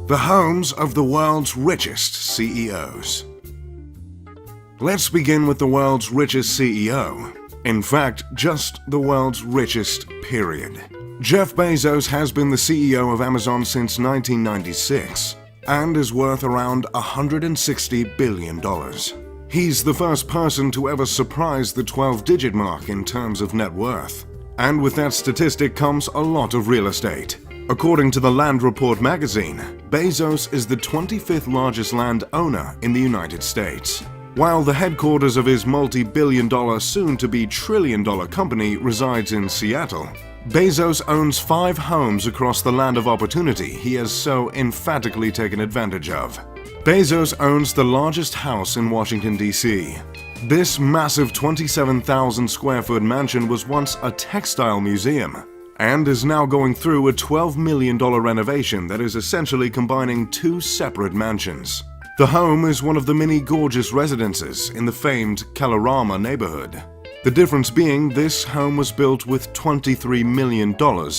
The homes of the world's richest CEOs. Let's begin with the world's richest CEO. In fact, just the world's richest, period. Jeff Bezos has been the CEO of Amazon since 1996 and is worth around $160 billion. He's the first person to ever surprise the 12-digit mark in terms of net worth. And with that statistic comes a lot of real estate. According to the Land Report magazine, Bezos is the 25th largest land owner in the United States. While the headquarters of his multi-billion-dollar, soon-to-be trillion-dollar company resides in Seattle, Bezos owns 5 homes across the land of opportunity he has so emphatically taken advantage of. Bezos owns the largest house in Washington, D.C. This massive 27,000 square foot mansion was once a textile museum and is now going through a $12 million renovation that is essentially combining 2 separate mansions. The home is one of the many gorgeous residences in the famed Kalorama neighborhood. The difference being this home was built with $23 million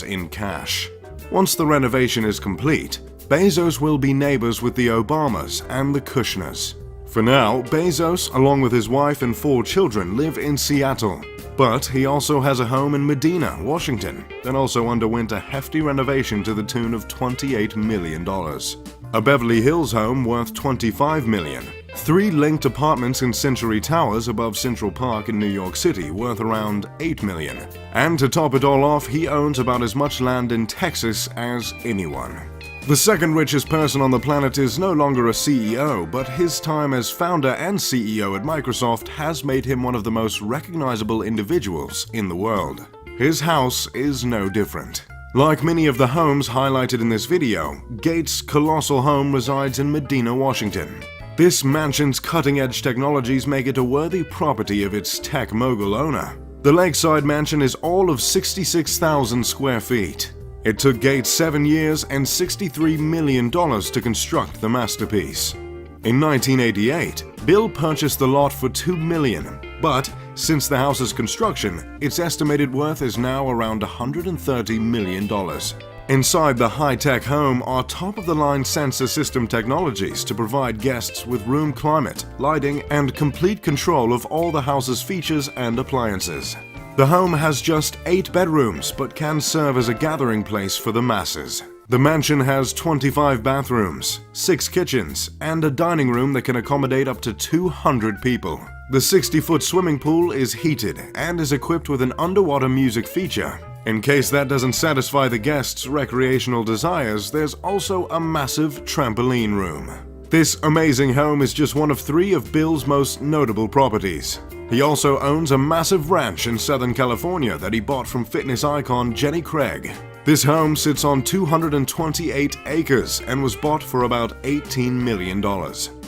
in cash. Once the renovation is complete, Bezos will be neighbors with the Obamas and the Kushners. For now, Bezos, along with his wife and 4 children, live in Seattle. But he also has a home in Medina, Washington, that also underwent a hefty renovation to the tune of $28 million. A Beverly Hills home worth $25 million. 3 linked apartments in Century Towers above Central Park in New York City worth around $8 million. And to top it all off, he owns about as much land in Texas as anyone. The second richest person on the planet is no longer a CEO, but his time as founder and CEO at Microsoft has made him one of the most recognizable individuals in the world. His house is no different. Like many of the homes highlighted in this video, Gates' colossal home resides in Medina, Washington. This mansion's cutting-edge technologies make it a worthy property of its tech mogul owner. The lakeside mansion is all of 66,000 square feet. It took Gates 7 years and $63 million to construct the masterpiece. In 1988, Bill purchased the lot for $2 million, but since the house's construction, its estimated worth is now around $130 million. Inside the high-tech home are top-of-the-line sensor system technologies to provide guests with room climate, lighting, and complete control of all the house's features and appliances. The home has just 8 bedrooms, but can serve as a gathering place for the masses. The mansion has 25 bathrooms, 6 kitchens, and a dining room that can accommodate up to 200 people. The 60-foot swimming pool is heated and is equipped with an underwater music feature. In case that doesn't satisfy the guests' recreational desires, there's also a massive trampoline room. This amazing home is just one of 3 of Bill's most notable properties. He also owns a massive ranch in Southern California that he bought from fitness icon Jenny Craig. This home sits on 228 acres and was bought for about $18 million.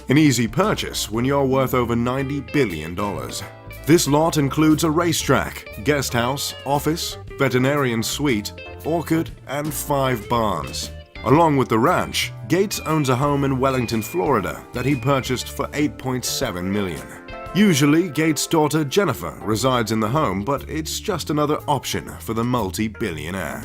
An easy purchase when you're worth over $90 billion. This lot includes a racetrack, guest house, office, veterinarian suite, orchard, and 5 barns. Along with the ranch, Gates owns a home in Wellington, Florida that he purchased for $8.7 million. Usually, Gates' daughter Jennifer resides in the home, but it's just another option for the multi-billionaire.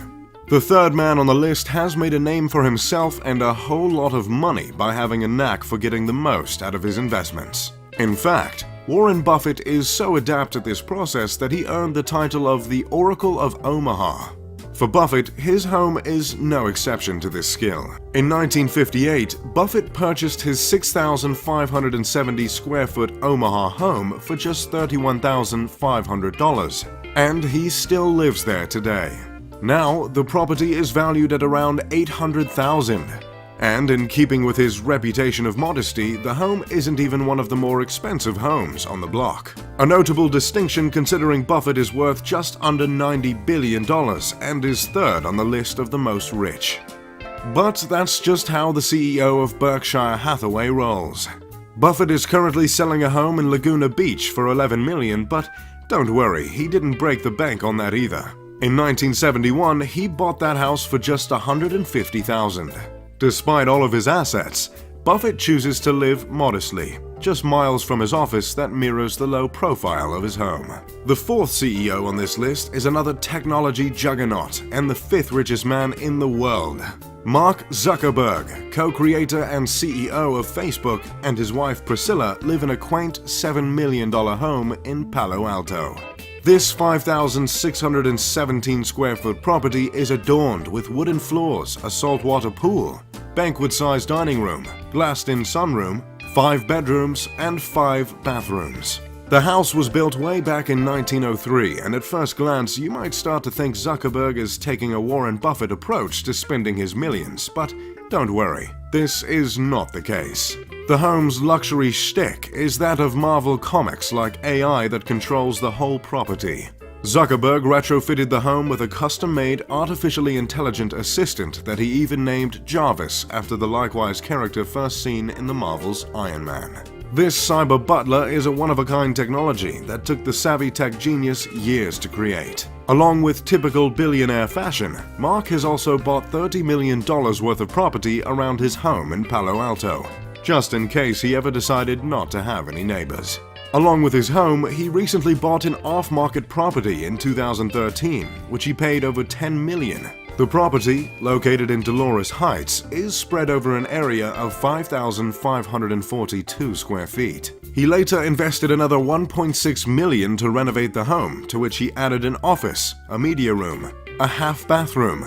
The third man on the list has made a name for himself and a whole lot of money by having a knack for getting the most out of his investments. In fact, Warren Buffett is so adept at this process that he earned the title of the Oracle of Omaha. For Buffett, his home is no exception to this skill. In 1958, Buffett purchased his 6,570 square foot Omaha home for just $31,500, and he still lives there today. Now, the property is valued at around $800,000. And in keeping with his reputation of modesty, the home isn't even one of the more expensive homes on the block. A notable distinction considering Buffett is worth just under $90 billion and is third on the list of the most rich. But that's just how the CEO of Berkshire Hathaway rolls. Buffett is currently selling a home in Laguna Beach for $11 million, but don't worry, he didn't break the bank on that either. In 1971, he bought that house for just $150,000. Despite all of his assets, Buffett chooses to live modestly, just miles from his office that mirrors the low profile of his home. The fourth CEO on this list is another technology juggernaut and the fifth richest man in the world. Mark Zuckerberg, co-creator and CEO of Facebook, and his wife Priscilla live in a quaint $7 million home in Palo Alto. This 5,617 square foot property is adorned with wooden floors, a saltwater pool, banquet-sized dining room, glassed-in sunroom, 5 bedrooms, and 5 bathrooms. The house was built way back in 1903, and at first glance you might start to think Zuckerberg is taking a Warren Buffett approach to spending his millions, but don't worry, this is not the case. The home's luxury shtick is that of Marvel Comics-like AI that controls the whole property. Zuckerberg retrofitted the home with a custom-made, artificially intelligent assistant that he even named Jarvis after the likewise character first seen in the Marvel's Iron Man. This cyber butler is a one-of-a-kind technology that took the savvy tech genius years to create. Along with typical billionaire fashion, Mark has also bought $30 million worth of property around his home in Palo Alto, just in case he ever decided not to have any neighbors. Along with his home, he recently bought an off-market property in 2013, which he paid over $10 million. The property, located in Dolores Heights, is spread over an area of 5,542 square feet. He later invested another $1.6 million to renovate the home, to which he added an office, a media room, a half bathroom,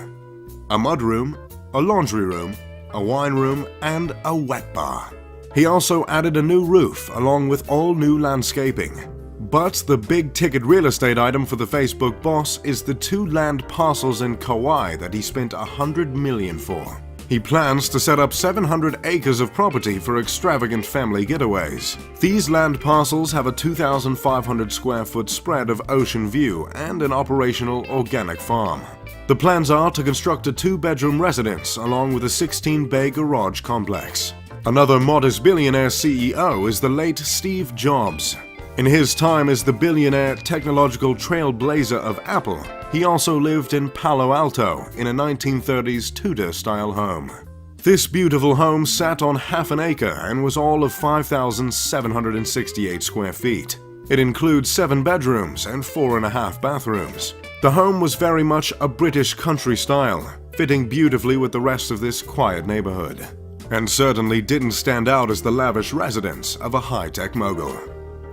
a mudroom, a laundry room, a wine room, and a wet bar. He also added a new roof along with all new landscaping. But the big-ticket real estate item for the Facebook boss is the 2 land parcels in Kauai that he spent $100 million for. He plans to set up 700 acres of property for extravagant family getaways. These land parcels have a 2,500 square foot spread of ocean view and an operational organic farm. The plans are to construct a 2-bedroom residence along with a 16-bay garage complex. Another modest billionaire CEO is the late Steve Jobs. In his time as the billionaire technological trailblazer of Apple, he also lived in Palo Alto in a 1930s Tudor-style home. This beautiful home sat on half an acre and was all of 5,768 square feet. It includes 7 bedrooms and 4.5 bathrooms. The home was very much a British country style, fitting beautifully with the rest of this quiet neighborhood, and certainly didn't stand out as the lavish residence of a high-tech mogul.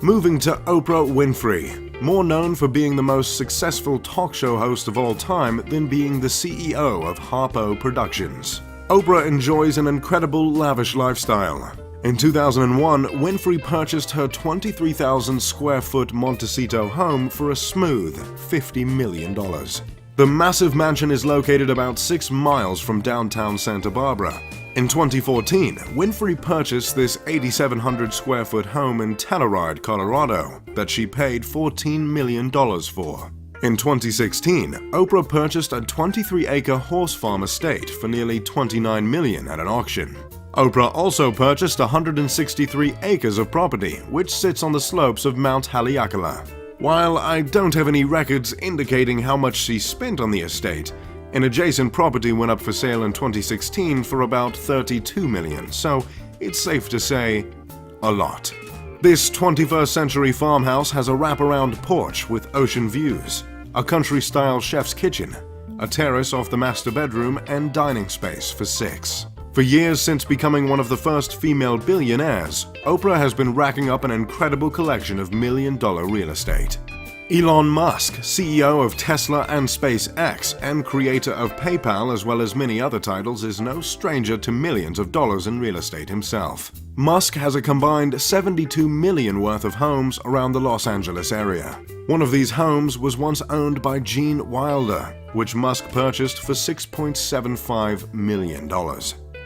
Moving to Oprah Winfrey, more known for being the most successful talk show host of all time than being the CEO of Harpo Productions. Oprah enjoys an incredible lavish lifestyle. In 2001, Winfrey purchased her 23,000 square foot Montecito home for a smooth $50 million. The massive mansion is located about 6 miles from downtown Santa Barbara. In 2014, Winfrey purchased this 8,700 square foot home in Telluride, Colorado, that she paid $14 million for. In 2016, Oprah purchased a 23-acre horse farm estate for nearly $29 million at an auction. Oprah also purchased 163 acres of property, which sits on the slopes of Mount Haleakala. While I don't have any records indicating how much she spent on the estate, an adjacent property went up for sale in 2016 for about $32 million, so it's safe to say, a lot. This 21st century farmhouse has a wraparound porch with ocean views, a country-style chef's kitchen, a terrace off the master bedroom, and dining space for 6. For years since becoming one of the first female billionaires, Oprah has been racking up an incredible collection of million-dollar real estate. Elon Musk, CEO of Tesla and SpaceX and creator of PayPal as well as many other titles, is no stranger to millions of dollars in real estate himself. Musk has a combined $72 million worth of homes around the Los Angeles area. One of these homes was once owned by Gene Wilder, which Musk purchased for $6.75 million.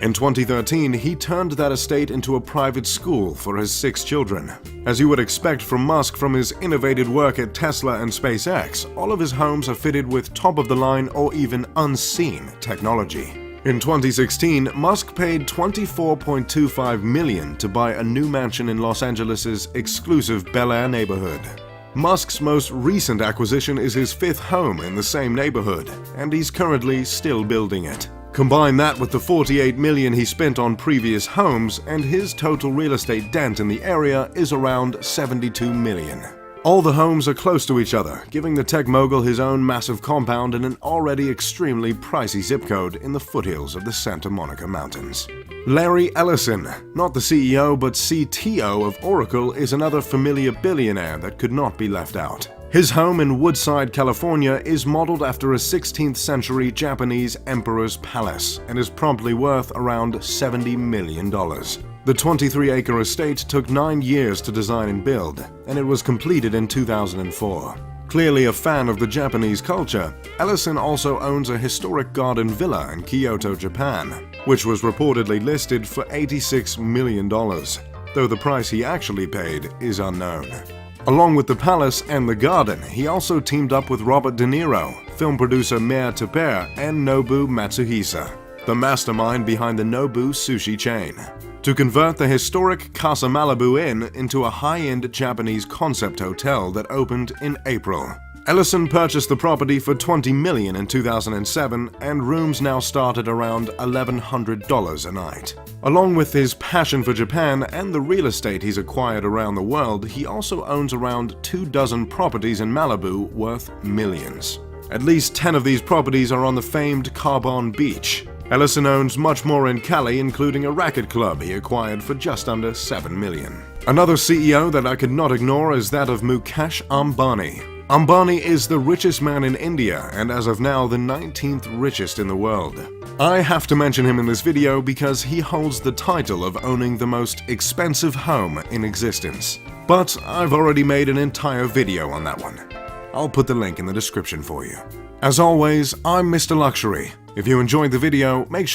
In 2013, he turned that estate into a private school for his 6 children. As you would expect from Musk from his innovative work at Tesla and SpaceX, all of his homes are fitted with top-of-the-line or even unseen technology. In 2016, Musk paid $24.25 million to buy a new mansion in Los Angeles' exclusive Bel Air neighborhood. Musk's most recent acquisition is his 5th home in the same neighborhood, and he's currently still building it. Combine that with the $48 million he spent on previous homes, and his total real estate dent in the area is around $72 million. All the homes are close to each other, giving the tech mogul his own massive compound in an already extremely pricey zip code in the foothills of the Santa Monica Mountains. Larry Ellison, not the CEO but CTO of Oracle, is another familiar billionaire that could not be left out. His home in Woodside, California is modeled after a 16th century Japanese emperor's palace and is promptly worth around $70 million. The 23-acre estate took 9 years to design and build, and it was completed in 2004. Clearly a fan of the Japanese culture, Ellison also owns a historic garden villa in Kyoto, Japan, which was reportedly listed for $86 million, though the price he actually paid is unknown. Along with the palace and the garden, he also teamed up with Robert De Niro, film producer Meir Teper, and Nobu Matsuhisa, the mastermind behind the Nobu sushi chain, to convert the historic Casa Malibu Inn into a high-end Japanese concept hotel that opened in April. Ellison purchased the property for $20 million in 2007, and rooms now start at around $1,100 a night. Along with his passion for Japan and the real estate he's acquired around the world, he also owns around 24 properties in Malibu worth millions. At least 10 of these properties are on the famed Carbon Beach. Ellison owns much more in Cali, including a racket club he acquired for just under $7 million. Another CEO that I could not ignore is that of Mukesh Ambani. Ambani is the richest man in India and as of now the 19th richest in the world. I have to mention him in this video because he holds the title of owning the most expensive home in existence. But I've already made an entire video on that one. I'll put the link in the description for you. As always, I'm Mr. Luxury. If you enjoyed the video, make sure